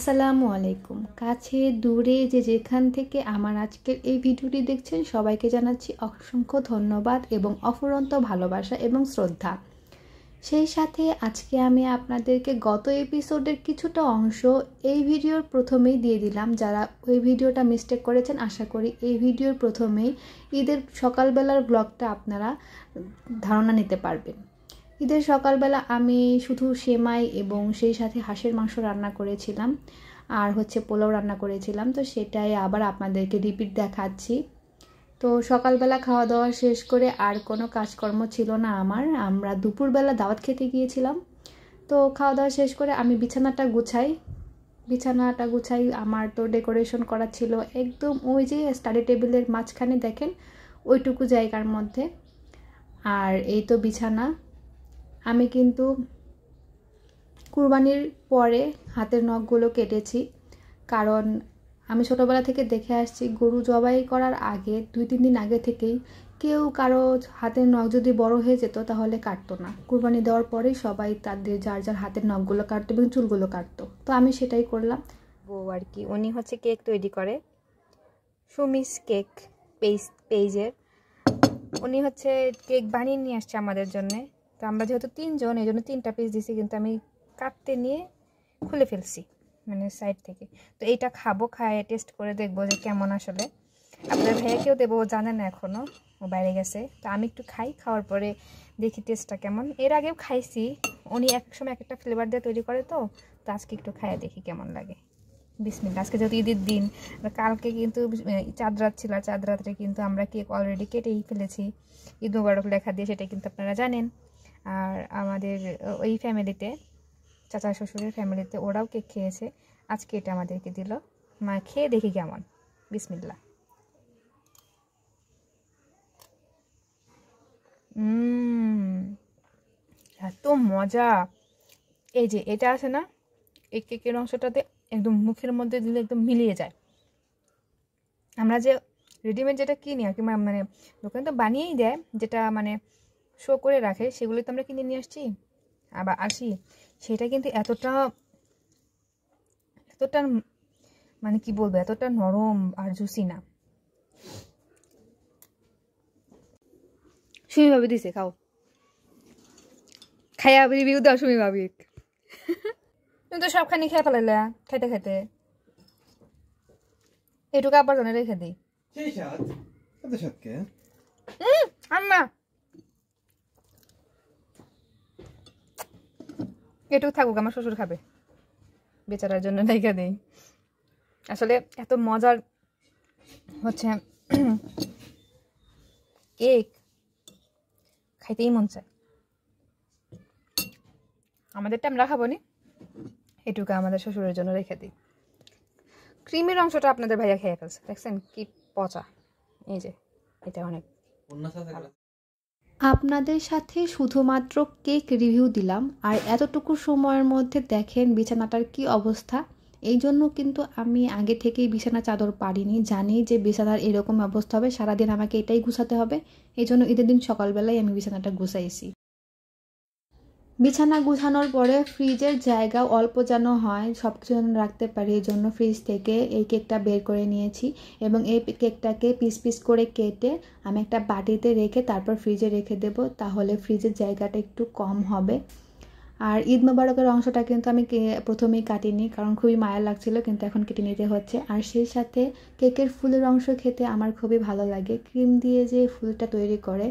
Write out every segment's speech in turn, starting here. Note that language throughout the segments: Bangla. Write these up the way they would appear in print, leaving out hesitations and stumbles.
আসসালামু আলাইকুম। কাছে দূরে যে যেখান থেকে আমার আজকের এই ভিডিওটি দেখছেন সবাইকে জানাচ্ছি অসংখ্য ধন্যবাদ এবং অফুরন্ত ভালোবাসা এবং শ্রদ্ধা। সেই সাথে আজকে আমি আপনাদেরকে গত এপিসোডের কিছুটা অংশ এই ভিডিওর প্রথমেই দিয়ে দিলাম। যারা ওই ভিডিওটা মিস্টেক করেছেন আশা করি এই ভিডিওর প্রথমেই ঈদের সকালবেলার ব্লগটা আপনারা ধারণা নিতে পারবেন। ঈদের সকালবেলা আমি শুধু সেমাই এবং সেই সাথে হাঁসের মাংস রান্না করেছিলাম আর পোলাও রান্না করেছিলাম, তো সেটাই আবার আপনাদেরকে রিপিট দেখাচ্ছি। তো সকালবেলা খাওয়া দাওয়া শেষ করে আর কোনো কাজকর্ম ছিল না আমার, আমরা দুপুরবেলা দাওয়াত খেতে গিয়েছিলাম। তো খাওয়া দাওয়া শেষ করে আমি বিছানাটা গুছাই। আমার তো ডেকোরেশন করা ছিল একদম ওই যে স্টাডি টেবিলের মাঝখানে দেখেন ওইটুকু জায়গার মধ্যে। আর এই তো বিছানা। আমি কিন্তু কুরবানির পরে হাতের নখগুলো কেটেছি, কারণ আমি ছোটোবেলা থেকে দেখে আসছি গরু জবাই করার আগে 2-3 দিন আগে থেকেই কেউ কারো হাতের নখ যদি বড় হয়ে যেত তাহলে কাটতো না। কুরবানি দেওয়ার পরেই সবাই তাদের যার যার হাতের নখগুলো কাটতো এবং চুলগুলো কাটতো, তো আমি সেটাই করলাম। বউ আর কি, উনি কেক তৈরি করে, সুমিস কেক পেজের। উনি কেক বানিয়ে নিয়ে আসছে আমাদের জন্য। তো আমরা যেহেতু 3 জন, এই জন্য 3টা পিস দিছি, কিন্তু আমি কাটতে নিয়ে খুলে ফেলছি মানে সাইড থেকে। তো এইটা খাবো, খায় টেস্ট করে দেখবো যে কেমন আসলে। আপনার ভাইয়াকেও দেবো, ও জানে না এখনও, ও বাইরে গেছে। তো আমি একটু খাই, খাওয়ার পরে দেখি টেস্টটা কেমন। এর আগেও খাইছি, উনি এক সময় এক একটা ফ্লেভার দিয়ে তৈরি করে, তো আজকে একটু খাইয়ে দেখি কেমন লাগে। বিসমিল্লাহ। আজকে যেহেতু ঈদের দিন, কালকে কিন্তু চাঁদ রাত ছিল, চাঁদ রাত্রে কিন্তু আমরা কেক অলরেডি কেটেই ফেলেছি ঈদ মুবারক লেখা দিয়ে, সেটা কিন্তু আপনারা জানেন। আর আমাদের ওই ফ্যামিলিতে, চাচা শ্বশুরের ফ্যামিলিতে, ওরাও কেক খেয়েছে। আজকে এটা আমাদেরকে দিল, মা খেয়ে দেখি কেমন। বিসমিল্লাহ। এত মজা! এই যে এটা আছে না, এই কেকের অংশটাতে একদম মুখের মধ্যে দিলে একদম মিলিয়ে যায়। আমরা যে রেডিমেড যেটা কিনি আর কি, মানে দোকানে তো বানিয়েই দেয়, যেটা মানে শো করে রাখে, সেগুলো তো আমরা কিনে নিয়ে আসি। সেটা কিন্তু এতটা মানে কি বলবো, এতটা নরম আর জুসি না। সুমি ভাবি দিছে, খাও, খাইয়া রিভিউ দাও সুমি ভাবি। তুমি তো সবখানি খেয়ে ফেলাইলা খাইতে খাইতে। এটুকু আবার জন্য রেখে দিই। আম্মা এটুকু থাকুক, আমার শ্বশুর খাবে, বেচারার জন্য রেখে দিই। আসলে এত মজার কেক, খাইতেই মন চায়। আমাদেরটা আমরা খাবো নি, এটুকু আমাদের শ্বশুরের জন্য রেখে দিই। ক্রিমের অংশটা আপনাদের ভাইয়া খেয়ে ফেলছে, দেখছেন কি পচা। এই যে এটা অনেক। আপনাদের সাথে শুধুমাত্র কেক রিভিউ দিলাম, আর এতটুকু সময়ের মধ্যে দেখেন বিছানাটার কি অবস্থা। এই জন্য কিন্তু আমি আগে থেকেই বিছানা চাদর পারিনি, জানি যে বিছানার এরকম অবস্থা হবে, সারাদিন আমাকে এটাই গুছাতে হবে। এই জন্য ঈদের দিন সকালবেলায় আমি বিছানাটা গুছাইছি। বিছানা গুছানোর পরে ফ্রিজের জায়গা অল্প যেন হয়, সব কিছু যেন রাখতে পারি, এই জন্য ফ্রিজ থেকে এই কেকটা বের করে নিয়েছি এবং এই কেকটাকে পিস পিস করে কেটে আমি একটা বাটিতে রেখে তারপর ফ্রিজে রেখে দেব, তাহলে ফ্রিজের জায়গাটা একটু কম হবে। আর ঈদ মোবারকের অংশটা কিন্তু আমি প্রথমেই কাটিনি, কারণ খুবই মায়া লাগছিল, কিন্তু এখন কেটে নিতে হচ্ছে। আর সেই সাথে কেকের ফুলের অংশ খেতে আমার খুবই ভালো লাগে, ক্রিম দিয়ে যে ফুলটা তৈরি করে,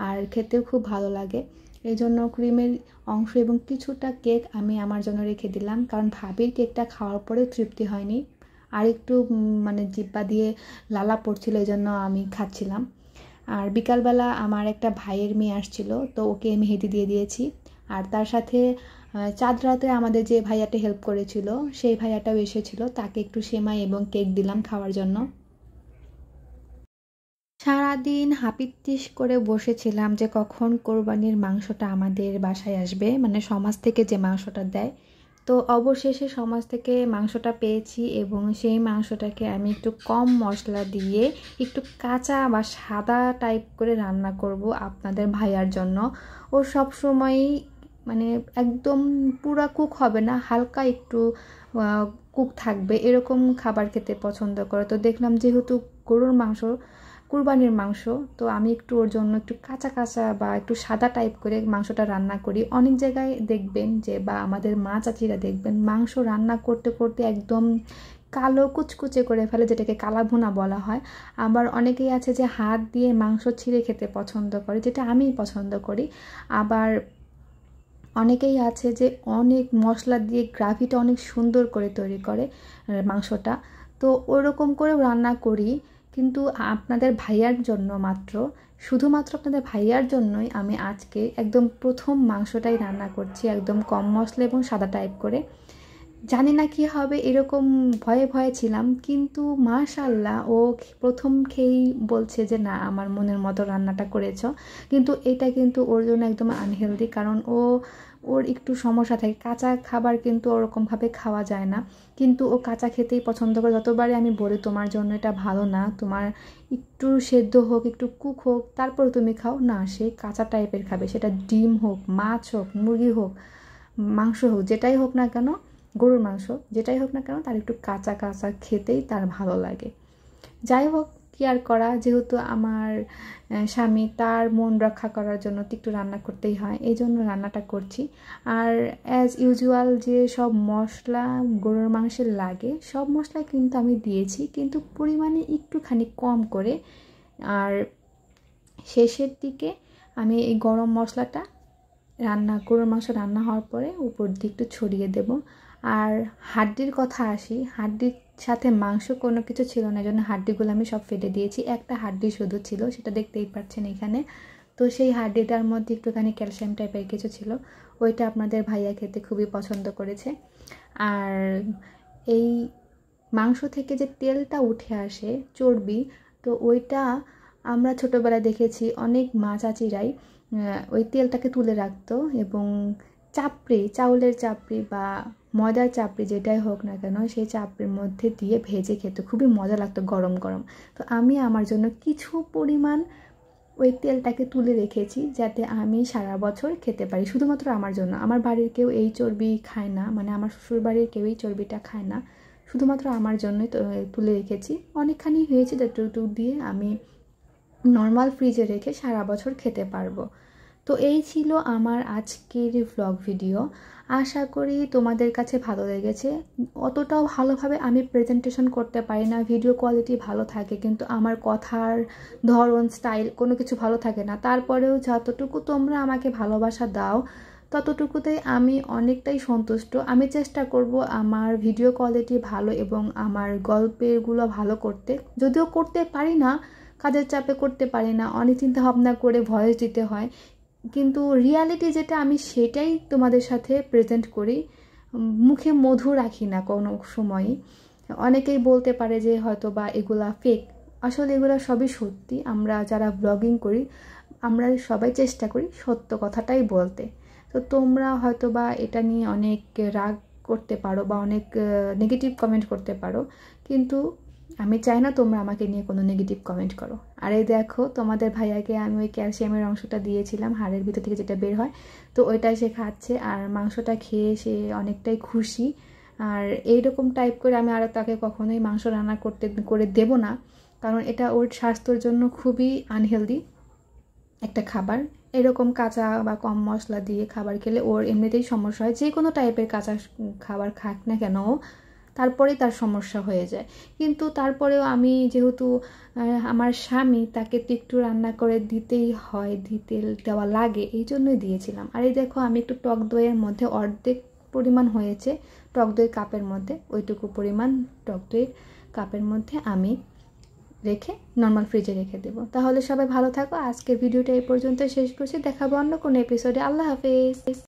আর খেতেও খুব ভালো লাগে। এই জন্য ক্রিমের অংশ এবং কিছুটা কেক আমি আমার জন্য রেখে দিলাম, কারণ ভাবির কেকটা খাওয়ার পরে তৃপ্তি হয়নি, আর একটু মানে জিব্বা দিয়ে লালা পড়ছিল, এই জন্য আমি খাচ্ছিলাম। আর বিকালবেলা আমার একটা ভাইয়ের মেয়ে আসছিল, তো ওকে মেহেদি দিয়ে দিয়েছি। আর তার সাথে চাঁদ রাতে আমাদের যে ভাইয়াটা হেল্প করেছিল সেই ভাইয়াটাও এসেছিল, তাকে একটু সেমাই এবং কেক দিলাম খাওয়ার জন্য। সারাদিন হাপিত্তিশ করে বসেছিলাম যে কখন কোরবানির মাংসটা আমাদের বাসায় আসবে, মানে সমাজ থেকে যে মাংসটা দেয়। তো অবশেষে সমাজ থেকে মাংসটা পেয়েছি এবং সেই মাংসটাকে আমি একটু কম মশলা দিয়ে একটু কাঁচা বা সাদা টাইপ করে রান্না করব আপনাদের ভাইয়ার জন্য। ও সব সময়ই মানে একদম পুরা কুক হবে না, হালকা একটু কুক থাকবে এরকম খাবার খেতে পছন্দ করে। তো দেখলাম যেহেতু গরুর মাংস, কুরবানির মাংস, তো আমি একটু ওর জন্য একটু কাঁচা কাঁচা বা একটু সাদা টাইপ করে মাংসটা রান্না করি। অনেক জায়গায় দেখবেন যে, বা আমাদের মা চাচিরা দেখবেন মাংস রান্না করতে করতে একদম কালো কুচকুচে করে ফেলে, যেটাকে কালাভুনা বলা হয়। আবার অনেকেই আছে যে হাত দিয়ে মাংস ছিঁড়ে খেতে পছন্দ করে, যেটা আমি পছন্দ করি। আবার অনেকেই আছে যে অনেক মশলা দিয়ে গ্রাভিটা অনেক সুন্দর করে তৈরি করে মাংসটা। তো ওরকম করেও রান্না করি, কিন্তু আপনাদের ভাইয়ার জন্য শুধুমাত্র আপনাদের ভাইয়ার জন্যই আমি আজকে একদম প্রথম মাংসটাই রান্না করছি, একদম কম মশলা এবং সাদা টাইপ করে। জানি না কি হবে, এরকম ভয়ে ভয়ে ছিলাম, কিন্তু মাশাআল্লাহ ও প্রথম খেয়েই বলছে যে না, আমার মনের মতো রান্নাটা করেছ। কিন্তু এটা কিন্তু ওর জন্য একদম আনহেলদি, কারণ ওর একটু সমস্যা থাকে, কাঁচা খাবার কিন্তু ওরকমভাবে খাওয়া যায় না, কিন্তু ও কাঁচা খেতেই পছন্দ করে। যতবারই আমি বলি তোমার জন্য এটা ভালো না, তোমার একটু সেদ্ধ হোক, একটু কুক হোক, তারপর তুমি খাও, না সে কাঁচা টাইপের খাবে। সেটা ডিম হোক, মাছ হোক, মুরগি হোক, মাংস হোক, যেটাই হোক না কেন, গরুর মাংস যেটাই হোক না কেন, তার একটু কাঁচা কাঁচা খেতেই তার ভালো লাগে। যাই হোক, কি আর করা, যেহেতু আমার স্বামী, তার মন রক্ষা করার জন্য তো একটু রান্না করতেই হয়, এই জন্য রান্নাটা করছি। আর অ্যাজ ইউজুয়াল যে সব মশলা গরুর মাংসে লাগে, সব মশলা কিন্তু আমি দিয়েছি, কিন্তু পরিমাণে একটুখানি কম করে। আর শেষের দিকে আমি এই গরম মশলাটা গরুর মাংস রান্না হওয়ার পরে উপর দিয়ে একটু ছড়িয়ে দেব। আর হাড্ডির কথা আসি, হাড্ডির সাথে মাংস কোনো কিছু ছিল না, জন্য হাড্ডিগুলো আমি সব ফেলে দিয়েছি। একটা হাড্ডি শুধু ছিল, সেটা দেখতেই পাচ্ছেন এখানে। তো সেই হাড্ডিটার মধ্যে একটুখানি ক্যালসিয়াম টাইপের কিছু ছিল, ওইটা আপনাদের ভাইয়া খেতে খুবই পছন্দ করেছে। আর এই মাংস থেকে যে তেলটা উঠে আসে, চর্বি, তো ওইটা আমরা ছোটোবেলায় দেখেছি অনেক মা চাচিরাই ওই তেলটাকে তুলে রাখতো এবং চাউলের চাপড়ি বা ময়দার চাপড়ি যেটাই হোক না কেন, সেই চাপড়ির মধ্যে দিয়ে ভেজে খেতে খুবই মজা লাগতো গরম গরম। তো আমি আমার জন্য কিছু পরিমাণ ওই তেলটাকে তুলে রেখেছি, যাতে আমি সারা বছর খেতে পারি, শুধুমাত্র আমার জন্য। আমার বাড়ির কেউ এই চর্বি খায় না, মানে আমার শ্বশুর বাড়ির কেউ এই চর্বিটা খায় না, শুধুমাত্র আমার জন্যই তুলে রেখেছি। অনেকখানি হয়েছে, যেটুকু দিয়ে আমি নর্মাল ফ্রিজে রেখে সারা বছর খেতে পারবো। তো এই ছিল আমার আজকের ভ্লগ ভিডিও। আশা করি তোমাদের কাছে ভালো লেগেছে। অতটাও ভালোভাবে আমি প্রেজেন্টেশন করতে পারি না, ভিডিও কোয়ালিটি ভালো থাকে কিন্তু আমার কথার ধরন, স্টাইল কোনো কিছু ভালো থাকে না। তারপরেও যতটুকু তোমরা আমাকে ভালোবাসা দাও, ততটুকুতেই আমি অনেকটাই সন্তুষ্ট। আমি চেষ্টা করব আমার ভিডিও কোয়ালিটি ভালো এবং আমার গল্পেরগুলো ভালো করতে। যদিও করতে পারি না, কাজের চাপে করতে পারি না, অনেক চিন্তা ভাবনা করে ভয়েস দিতে হয়, কিন্তু রিয়ালিটি যেটা আমি সেটাই তোমাদের সাথে প্রেজেন্ট করি, মুখে মধু রাখি না কোনো সময়ই। অনেকেই বলতে পারে যে হয়তো বা এগুলা ফেক, আসলে এগুলো সবই সত্যি। আমরা যারা ব্লগিং করি, আমরা সবাই চেষ্টা করি সত্য কথাটাই বলতে। তো তোমরা হয়তো বা এটা নিয়ে অনেক রাগ করতে পারো বা অনেক নেগেটিভ কমেন্ট করতে পারো, কিন্তু আমি চাই না তোমরা আমাকে নিয়ে কোনো নেগেটিভ কমেন্ট করো। আর এই দেখো, তোমাদের ভাইয়াকে আমি ওই ক্যালসিয়ামের অংশটা দিয়েছিলাম, হাড়ের ভিতর থেকে যেটা বের হয়, তো ওইটাই সে খাচ্ছে। আর মাংসটা খেয়ে সে অনেকটাই খুশি। আর এইরকম টাইপ করে আমি আর তাকে কখনোই মাংস রান্না করে দেব না, কারণ এটা ওর স্বাস্থ্যের জন্য খুবই আনহেলদি একটা খাবার। এরকম কাঁচা বা কম মশলা দিয়ে খাবার খেলে ওর এমনিতেই সমস্যা হয়, যে কোনো টাইপের কাঁচা খাবার খাক না কেন তারপরেই তার সমস্যা হয়ে যায়। কিন্তু তারপরেও আমি যেহেতু আমার স্বামী, তাকে তো একটু রান্না করে দিতেই হয়, দেওয়া লাগে, এই জন্যই দিয়েছিলাম। আর এই দেখো, আমি একটু টক দইয়ের মধ্যে অর্ধেক পরিমাণ হয়েছে টক দই কাপের মধ্যে, ওইটুকু পরিমাণ টক দইয়ের কাপের মধ্যে আমি রেখে নর্মাল ফ্রিজে রেখে দেবো। তাহলে সবাই ভালো থাকো। আজকের ভিডিওটা এই পর্যন্ত শেষ করছি, দেখাবো অন্য কোনো এপিসোডে। আল্লাহ হাফেজ।